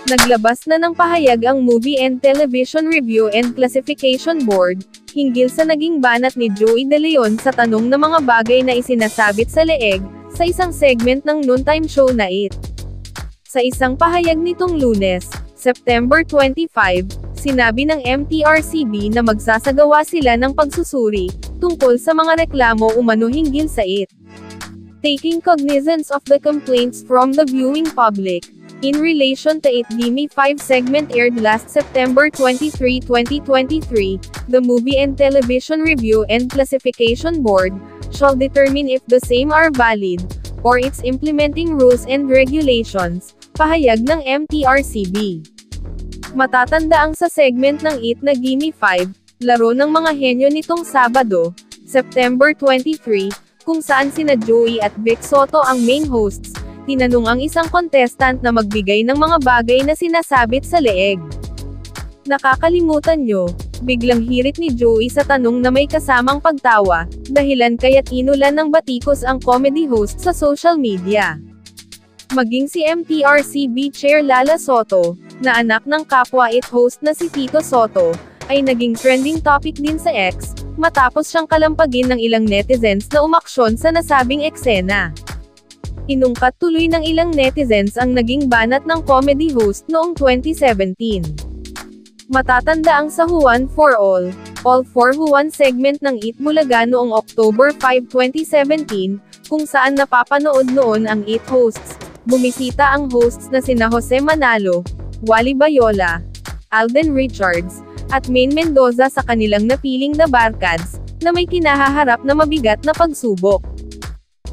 Naglabas na ng pahayag ang Movie and Television Review and Classification Board, hinggil sa naging banat ni Joey De Leon sa tanong na mga bagay na isinasabit sa leeg, sa isang segment ng noontime show na It. Sa isang pahayag nitong Lunes, September 25, sinabi ng MTRCB na magsasagawa sila ng pagsusuri, tungkol sa mga reklamo umano hinggil sa It. Taking cognizance of the complaints from the viewing public, in relation to It Gimme 5 segment aired last September 23, 2023, the Movie and Television Review and Classification Board shall determine if the same are valid, or its implementing rules and regulations, pahayag ng MTRCB. Matatanda ang sa segment ng It na Gimme 5, laro ng mga henyo nitong Sabado, September 23, kung saan sina Joey at Vic Soto ang main hosts. Tinanong ang isang contestant na magbigay ng mga bagay na sinasabit sa leeg. Nakakalimutan nyo, biglang hirit ni Joey sa tanong na may kasamang pagtawa, dahilan kaya't inulan ng batikos ang comedy host sa social media. Maging si MTRCB Chair Lala Soto, na anak ng kapwa It host na si Tito Soto, ay naging trending topic din sa X, matapos siyang kalampagin ng ilang netizens na umaksyon sa nasabing eksena. Inungkat tuloy ng ilang netizens ang naging banat ng comedy host noong 2017. Matatanda ang sa Juan for All for Juan segment ng It Bulaga noong October 5, 2017, kung saan napapanood noon ang It hosts. Bumisita ang hosts na sina Jose Manalo, Wally Bayola, Alden Richards, at Maine Mendoza sa kanilang napiling na barkads, na may kinahaharap na mabigat na pagsubok.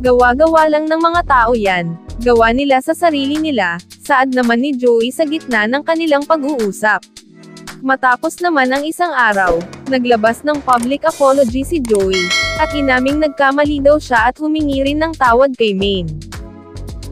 Gawa-gawa lang ng mga tao yan, gawa nila sa sarili nila, saad naman ni Joey sa gitna ng kanilang pag-uusap. Matapos naman ang isang araw, naglabas ng public apology si Joey, at inaming nagkamali daw siya at humingi rin ng tawad kay Maine.